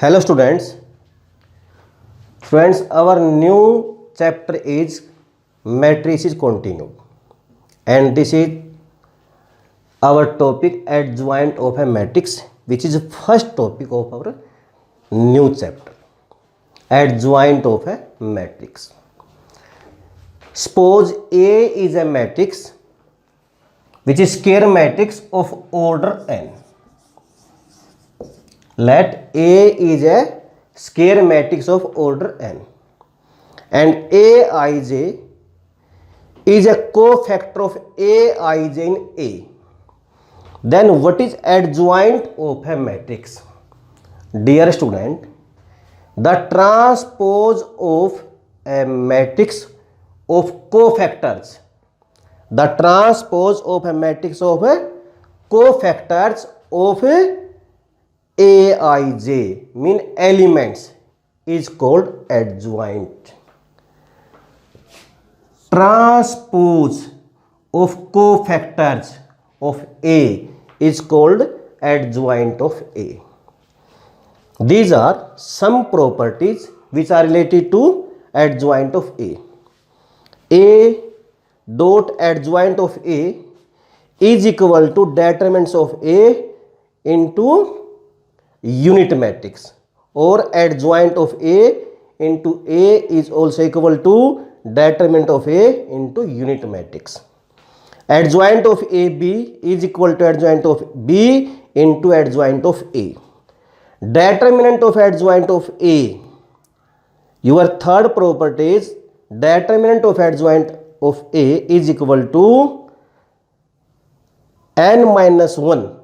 Hello students. Friends, our new chapter is matrices continued, and this is our topic adjoint of a matrix, which is first topic of our new chapter, adjoint of a matrix. Suppose A is a matrix which is square matrix of order n. Let A is a square matrix of order n and Aij is a cofactor of Aij in A. Then what is adjoint of a matrix? Dear student, the transpose of a matrix of cofactors. The transpose of a matrix of cofactors of Aij mean elements is called adjoint. Transpose of cofactors of A is called adjoint of A. These are some properties which are related to adjoint of A. A dot adjoint of A is equal to determinants of A into unit matrix, or adjoint of A into A is also equal to determinant of A into unit matrix. Adjoint of AB is equal to adjoint of B into adjoint of A. Determinant of adjoint of A, your third property is determinant of adjoint of A is equal to n minus 1,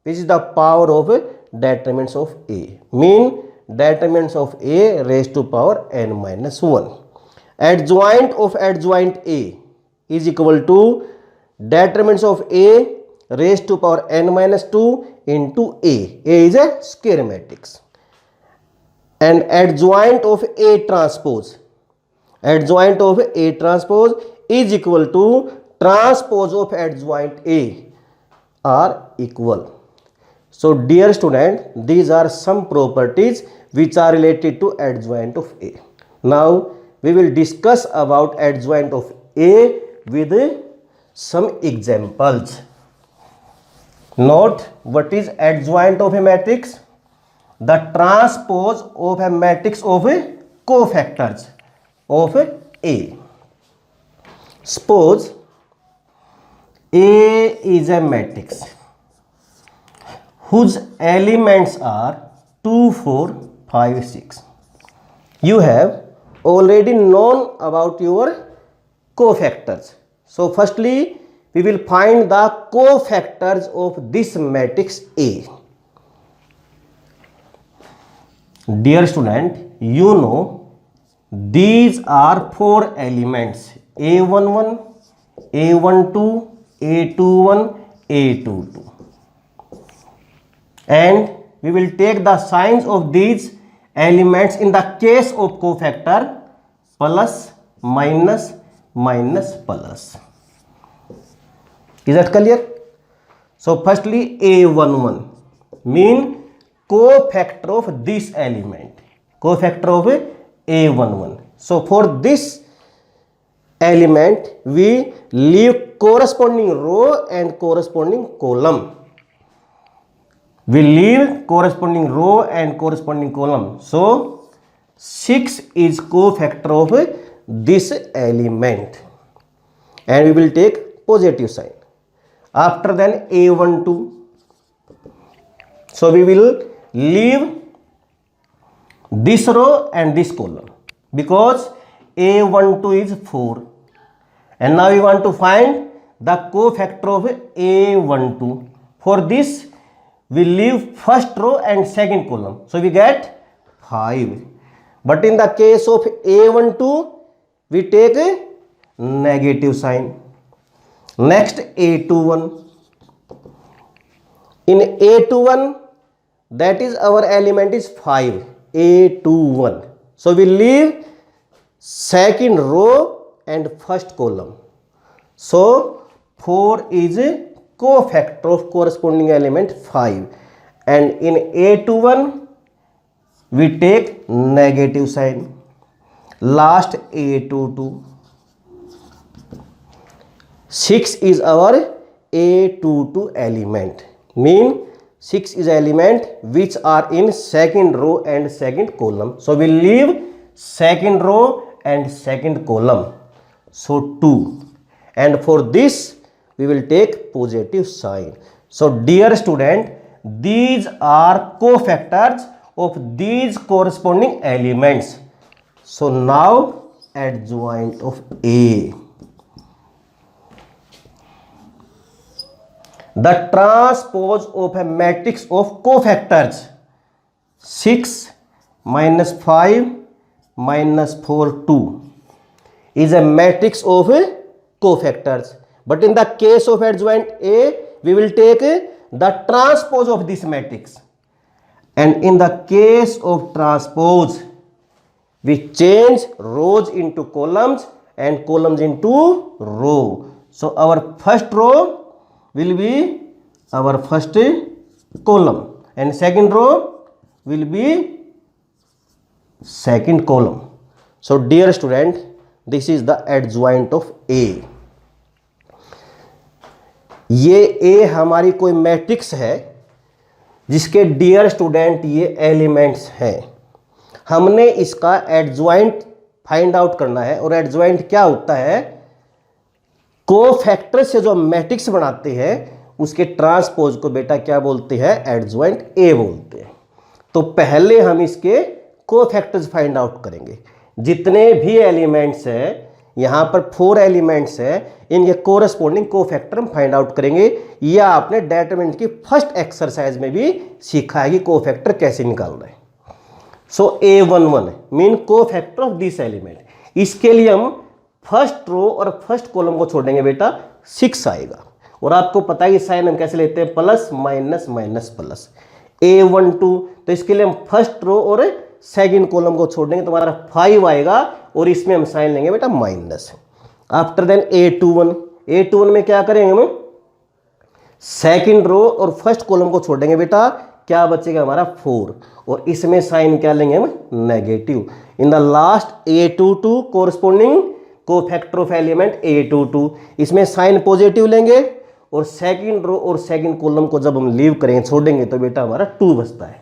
which is the power of determinants of A, mean determinants of A raised to power n minus 1. Adjoint of adjoint A is equal to determinants of A raised to power n minus 2 into A. A is a square matrix. And adjoint of A transpose. Adjoint of A transpose is equal to transpose of adjoint A are equal. So dear student, these are some properties which are related to adjoint of A. Now we will discuss about adjoint of A with some examples. Note what is adjoint of a matrix? The transpose of a matrix of cofactors of A. Suppose A is a matrix whose elements are 2, 4, 5, 6. You have already known about your cofactors. So firstly, we will find the cofactors of this matrix A. Dear student, you know these are 4 elements A11, A12, A21, A22. And we will take the signs of these elements in the case of cofactor plus, minus, minus, plus. Is that clear? So firstly A11 mean cofactor of this element, cofactor of A11. So for this element we leave corresponding row and corresponding column. We leave corresponding row and corresponding column. So 6 is cofactor of this element and we will take positive sign. After then A12. So we will leave this row and this column because A12 is 4. And now we want to find the cofactor of A12. For this we leave first row and second column. So we get 5. But in the case of A12, we take a negative sign. Next A21. In A21, that is our element is 5. A21. So we leave second row and first column. So 4 is a cofactor of corresponding element 5, and in A21 we take negative sign. Last A22. 6 is our A22 element. Mean 6 is element which are in second row and second column. So we'll leave second row and second column. So 2. And for this we will take positive sign. So dear student, these are cofactors of these corresponding elements. So now adjoint of A. The transpose of a matrix of cofactors 6 minus 5 minus 4 2 is a matrix of cofactors. But in the case of adjoint A, we will take the transpose of this matrix. And in the case of transpose, we change rows into columns and columns into row. So our first row will be our first column and second row will be second column. So dear student, this is the adjoint of A. ये A हमारी कोई matrix है जिसके dear student ये elements हैं. हमने इसका adjoint find out करना है. और एडजॉइंट क्या होता है? कोफैक्टर से जो मैट्रिक्स बनाते हैं उसके ट्रांसपोज को बेटा क्या बोलते हैं? एडजॉइंट ए बोलते हैं. तो पहले हम इसके कोफैक्टर्स फाइंड आउट करेंगे. जितने भी एलिमेंट्स हैं, यहाँ पर 4 एलिमेंट्स हैं, इनके कोरस्पोंडिंग कोफैक्टर हम फाइंड आउट करेंगे. यह आपने डिटरमिनेंट की फर्स्ट एक्सरसाइज में भी सीखा है कि कोफैक्टर कैसे निकालना है. सो A11 mean cofactor of this element. इसके लिए हम फर्स्ट रो और फर्स्ट कॉलम को छोड़ देंगे बेटा, 6 आएगा. और आपको पता है कि साइन हम कैसे लेते हैं? Plus minus minus plus. A12 तो इसके लिए हम फर्स्ट रो और सेकंड कॉलम को छोड़ देंगे तो हमारा 5 आएगा और इसमें हम साइन लेंगे बेटा माइनस. आफ्टर देन A21 में क्या करेंगे हम? सेकंड रो और फर्स्ट कॉलम को छोड़ देंगे बेटा, क्या बचेगा हमारा 4 और इसमें साइन क्या लेंगे हम? Negative. In the last A22 corresponding cofactor of element A22, इसमें साइन पॉजिटिव लेंगे और सेकंड रो और सेकंड कॉलम को जब हम लीव करेंगे, छोड़ेंगे तो बेटा हमारा 2 बचता है.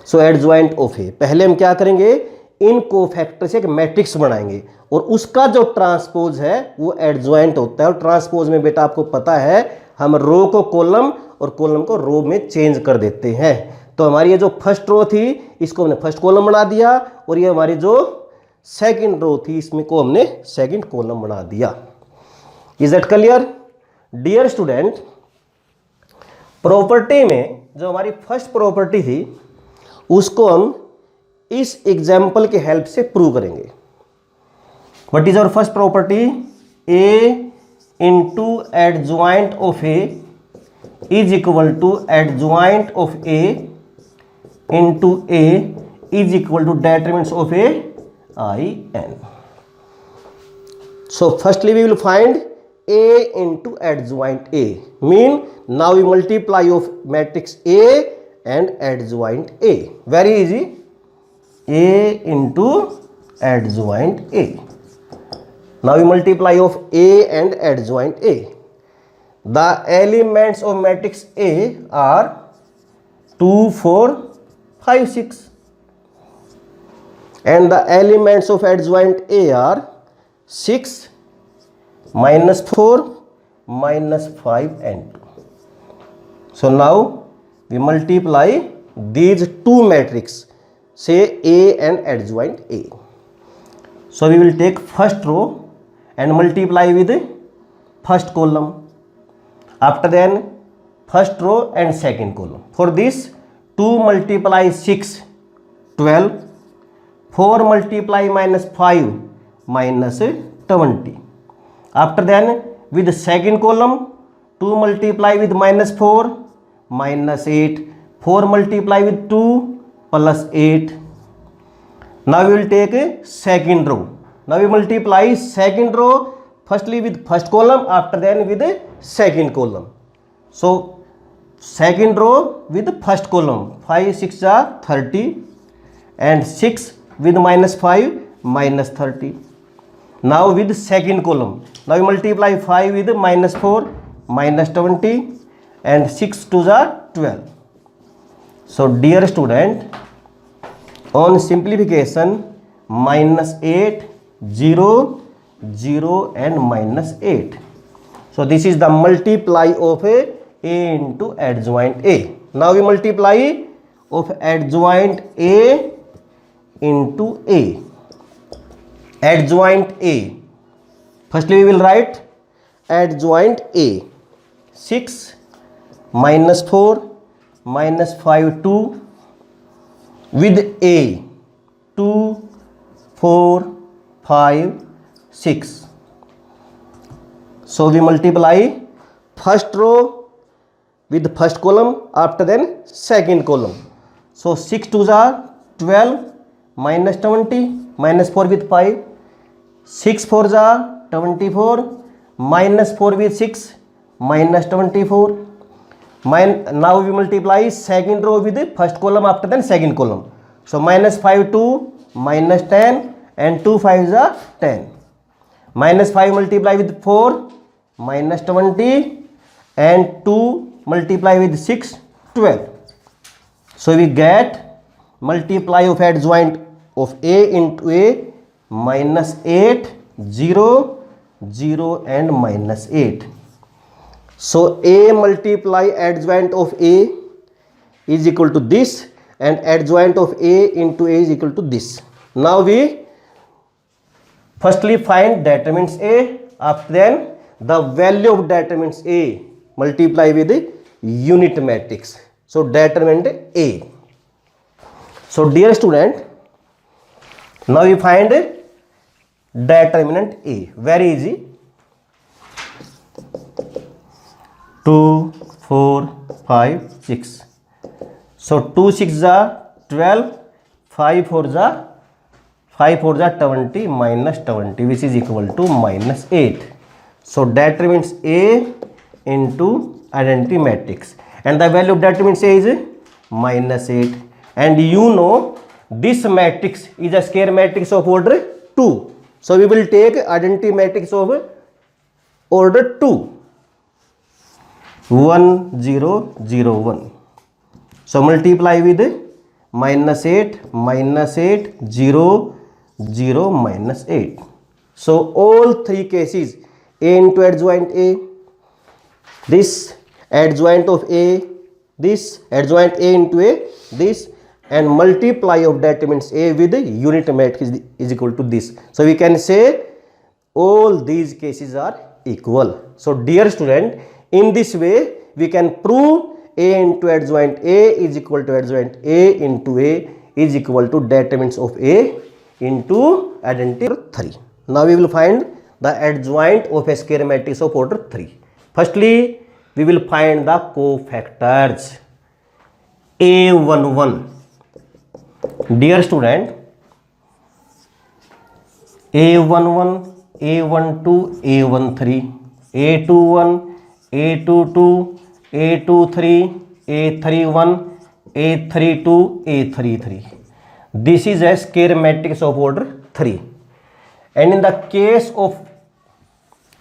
सो एडजॉइंट ऑफ ए. पहले हम क्या करेंगे? इन कोफैक्टर से एक मैट्रिक्स बनाएंगे और उसका जो ट्रांसपोज है वो एडजॉइंट होता है. और ट्रांसपोज में बेटा आपको पता है हम रो को कॉलम और कॉलम को रो में चेंज कर देते हैं. तो हमारी ये जो फर्स्ट रो थी इसको हमने फर्स्ट कॉलम बना दिया और ये हमारी जो सेकंड रो थी इसमें को हमने सेकंड कॉलम बना दिया. Is that clear? Dear student, property में जो हमारी फर्स्ट प्रॉपर्टी थी उसको हम इस एग्जाम्पल के हेल्प से प्रूव करेंगे. What is our first property? A into adjoint of A is equal to adjoint of A into A is equal to determinants of A I n. So firstly we will find A into adjoint A. Mean now we multiply of matrix A and adjoint A. Very easy. A into adjoint A. Now we multiply of A and adjoint A. The elements of matrix A are 2, 4, 5, 6. And the elements of adjoint A are 6 minus 4 minus 5 and 2. So now we multiply these two matrices, say A and adjoint A. So we will take first row and multiply with first column. After then first row and second column. For this 2 multiply 6 12. 4 multiply minus 5 minus 20. After then with the second column 2 multiply with minus 4 minus 8. 4 multiply with 2 plus 8. Now we will take a second row. Now we multiply second row firstly with first column, after then with the second column. So second row with the first column. 5 6 are 30. and 6 with minus 5 minus 30. Now with second column, now we multiply 5 with minus 4 minus 20 and 6 to the 12. So dear student, on simplification, minus 8, 0, 0 and minus 8. So this is the multiply of A into adjoint A. Now we multiply of adjoint A into A. Adjoint A. Firstly we will write adjoint A. 6 minus 4 minus 5 2 with A 2 4 5 6. So we multiply first row with first column, after then second column. So 6 to the 12 minus 20 minus 4 with 5, 6 for the 24 minus 4 with 6 minus 24. Now we multiply second row with the first column, after then second column. So minus 5 2 minus 10 and 2 5 are 10. Minus 5 multiply with 4 minus 20 and 2 multiply with 6 12. So we get multiply of adjoint of A into A minus 8 0 0 and minus 8. So A multiply adjoint of A is equal to this and adjoint of A into A is equal to this. Now we firstly find determinants A, after then the value of determinants A multiply with the unit matrix. So determinant A. So dear student, now we find determinant A. Very easy. 2 4 5 6. So 2 6 are 12, 5 4 are 20 minus 20, which is equal to minus 8. So determinants A into identity matrix, and the value of determinants A is minus 8. And you know this matrix is a square matrix of order 2. So we will take identity matrix of order 2. 1 0 0 1. So multiply with minus 8 0 0 minus 8. So all three cases, A into adjoint A, this adjoint of A, this adjoint A into A, this, and multiply of determinants A with the unit matrix is equal to this. So we can say all these cases are equal. So dear student, in this way we can prove A into adjoint A is equal to adjoint A into A is equal to determinants of A into identity 3. Now we will find the adjoint of a square matrix of order 3. Firstly, we will find the cofactors A11. Dear student, A11, A12, A13, A21, A22, A23, A31, A32, A33. This is a square matrix of order 3. And in the case of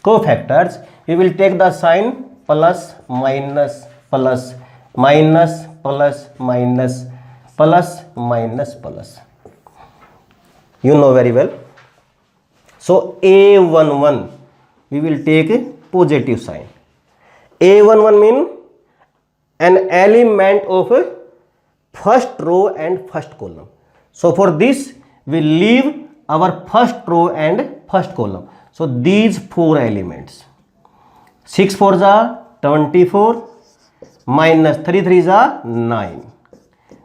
cofactors, we will take the sign plus, minus, plus, minus, plus, minus, plus, minus, plus. You know very well. So A11, we will take a positive sign. A11 means an element of a first row and first column. So for this, we leave our first row and first column. So these four elements. 6 4s are 24 minus 3 3s are 9,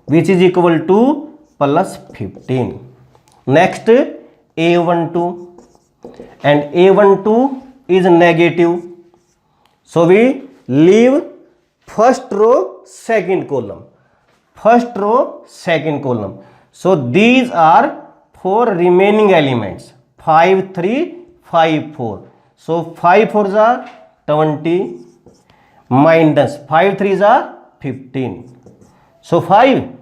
which is equal to plus 15. Next A12, and A12 is negative. So we leave first row, second column. First row, second column. So these are four remaining elements. 5 3 5 4. So 5 4s are 20 minus 5 3s are 15. So 5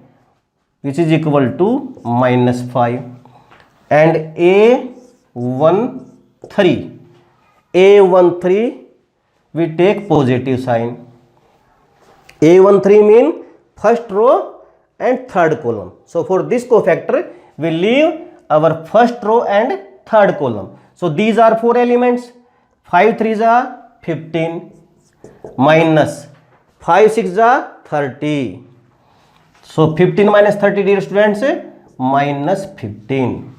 which is equal to -5, and A13 we take positive sign. A13 mean first row and third column. So for this cofactor we leave our first row and third column. So these are 4 elements. 5 3s are 15 minus 5 6s are 30. So 15 minus 30, dear students, minus 15.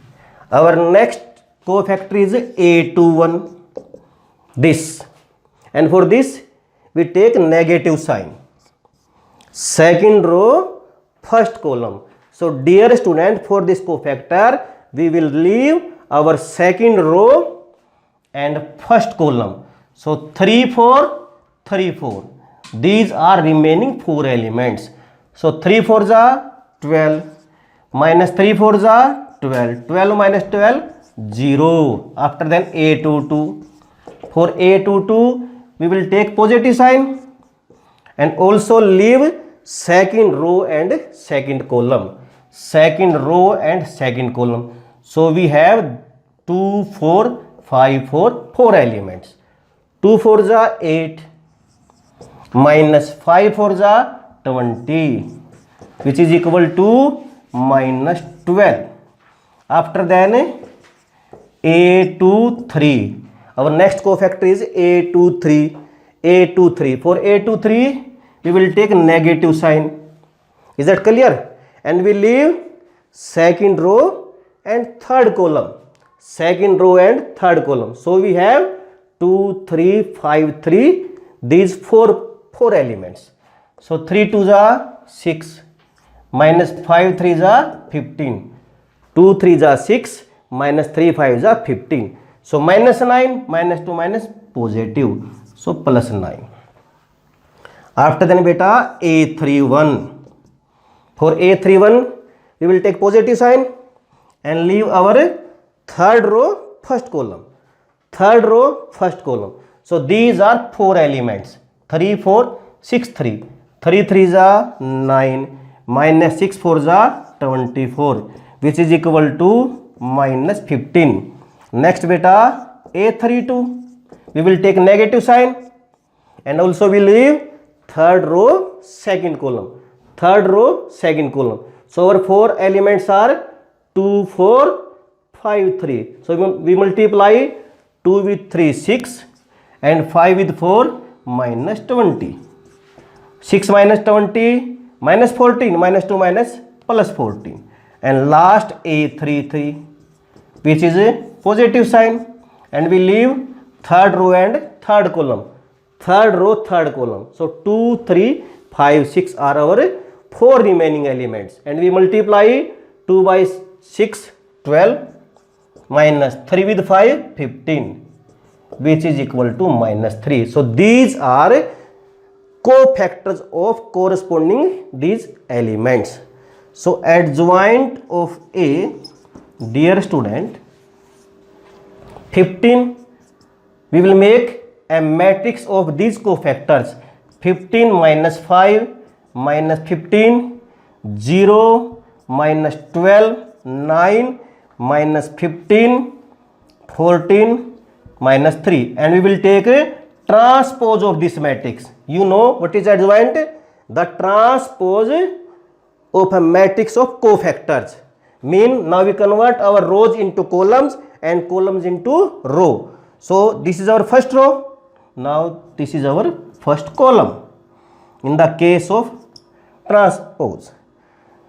Our next cofactor is A21, this, and for this we take negative sign. Second row, first column. So dear student, for this cofactor we will leave our second row and first column. So 3 4 3 4, these are remaining 4 elements. So 3 4s are 12, minus 3 4s are 12, 12 minus 12 0. After then A22. For A22 we will take positive sign and also leave second row and second column. Second row and second column. So we have 2 4 5 4, 4 elements. 2 4s are 8, minus 5 4s are 20, which is equal to minus 12. After then A23. Our next cofactor is A23. For A23 we will take negative sign. Is that clear? And we leave second row and third column. Second row and third column. So we have 2 3 5 3, these 4 elements. So 3 2s are 6, minus 5 3s are 15, 2 3s are 6, minus 3 5s are 15. So minus 9, minus 2 minus positive, so plus 9. After then beta A31. For A31 we will take positive sign and leave our third row, first column. Third row, first column. So these are 4 elements. 3 4 6 3, 3 3s are 9, minus 6 4s are 24, which is equal to minus 15. Next beta A32, we will take negative sign and also we leave third row, second column. Third row, second column. So our 4 elements are 2 4 5 3. So we multiply 2 with 3 6 and 5 with 4 minus 20. 6 minus 20 minus 14, minus 2 minus plus 14. And last A33, which is a positive sign, and we leave third row and third column. Third row, third column. So 2 3 5 6 are our 4 remaining elements, and we multiply 2 by 6 12 minus 3 with 5 15, which is equal to minus 3. So these are cofactors of corresponding these elements. So adjoint of A, dear student, 15, we will make a matrix of these cofactors. 15 minus 5 minus 15, 0 minus 12, 9 minus 15, 14 minus 3, and we will take a transpose of this matrix. You know what is adjoint? The transpose of a matrix of cofactors. Mean now we convert our rows into columns and columns into row. So this is our first row. Now this is our first column in the case of transpose.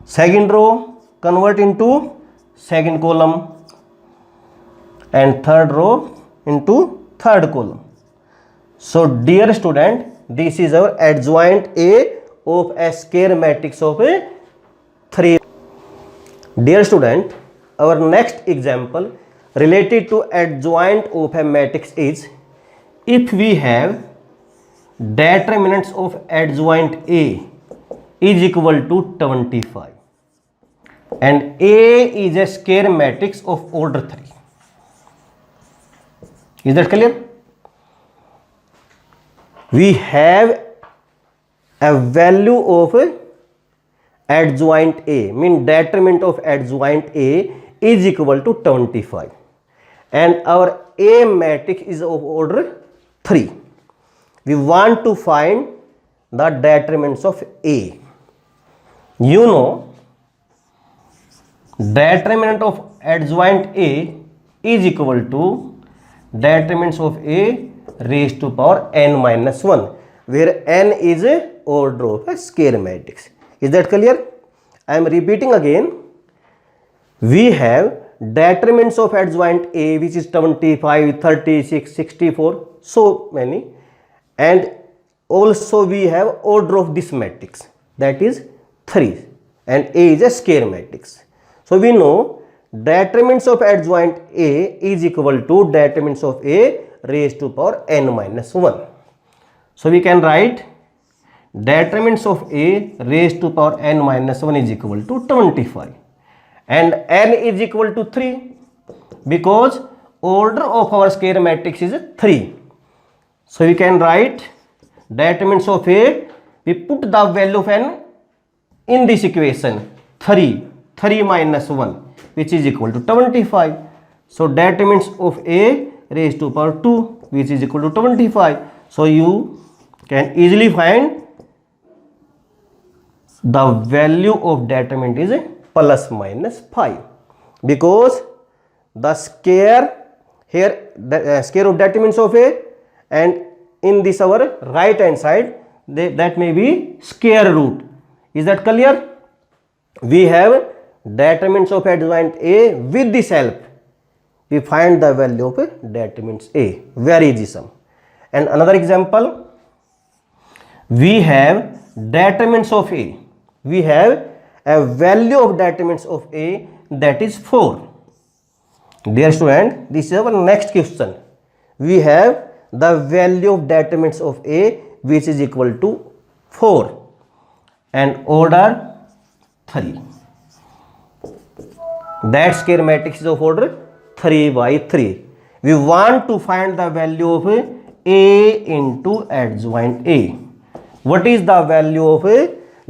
Second row convert into second column, and third row into third column. So dear student, this is our adjoint A of a square matrix of a 3. Dear student, our next example related to adjoint of a matrix is, if we have determinants of adjoint A is equal to 25 and A is a square matrix of order 3. Is that clear? We have a value of adjoint A, mean determinant of adjoint A is equal to 25, and our A matrix is of order 3. We want to find the determinants of A. You know, determinant of adjoint A is equal to determinants of A raised to power n minus 1, where n is a order of a square matrix. Is that clear? I am repeating again. We have determinants of adjoint A, which is 25, 36, 64, so many, and also we have order of this matrix, that is 3, and A is a square matrix. So we know determinants of adjoint A is equal to determinants of A raised to power n minus 1. So we can write determinants of A raised to power n minus 1 is equal to 25, and n is equal to 3 because order of our square matrix is 3. So we can write determinants of A, we put the value of n in this equation, 3 minus 1, which is equal to 25. So determinants of A raised to power 2, which is equal to 25. So you can easily find the value of determinant is plus minus 5, because the square here, the square of determinants of A, and in this our right hand side, that may be square root. Is that clear? We have determinants of adjoint A. With this help, we find the value of determinants A. Very easy sum. And another example, we have determinants of A. We have a value of determinants of A, that is 4. Dear student, this is our next question. We have the value of determinants of A, which is equal to 4, and order 3. That square matrix is of order 3 by 3. We want to find the value of A into adjoint A. What is the value of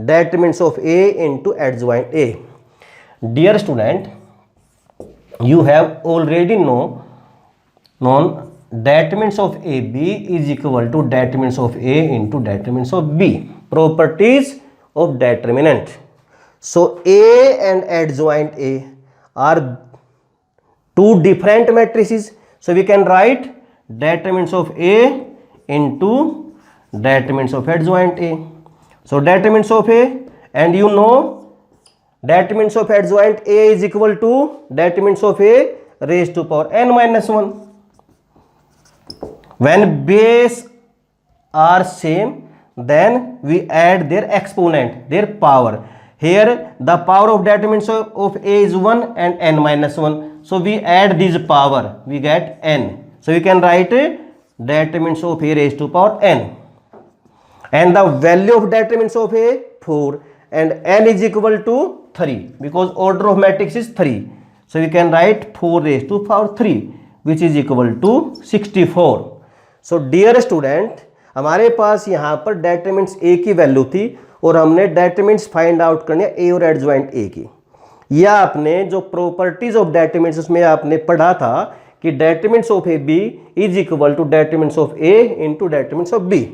determinants of A into adjoint A? Dear student, you have already known determinants of AB is equal to determinants of A into determinants of B. Properties of determinant. So A and adjoint A are two different matrices. So we can write determinants of A into determinants of adjoint A. So determinants of A, and you know determinants of adjoint A is equal to determinants of A raised to power n minus 1. When base are same, then we add their exponent, their power. Here the power of determinants of A is 1 and n minus 1. So we add this power, we get n. So we can write determinants of A raised to power n. And the value of determinants of A 4, and n is equal to 3 because order of matrix is 3. So we can write 4 raised to power 3, which is equal to 64. So dear student, हमारे पास यहाँ पर determinants A की value थी और हमने determinants find out करने A और adjoint A की। या आपने जो प्रॉपर्टीज ऑफ determinants उसमें आपने पढ़ा था कि determinants of A B is equal to determinants of A into determinants of B।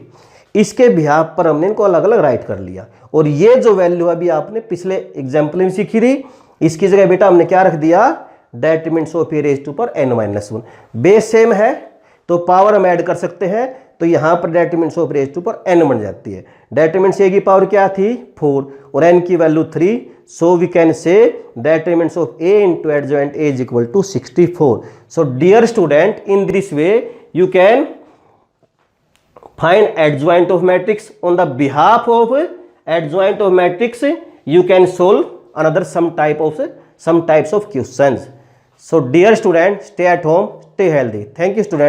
इसके बिहाफ पर हमने इनको अलग अलग राइट कर लिया, और ये जो वैल्यू अभी आपने पिछले एग्जाम्पल में सीखी थी, इसकी जगह बेटा हमने क्या रख दिया, determinants of A raised to power n minus 1। Base same है तो पावर हम ऐड कर सकते हैं, तो यहाँ पर determinants of A raised to power n बन जाती है। determinants A की पावर क्या थी 4 और n की value 3, so we can say determinants of A into adjoint A is equal to 64। So dear student, in this way you can find adjoint of matrix. On the behalf of adjoint of matrix, you can solve another some types of questions. So dear student, stay at home, stay healthy. Thank you student.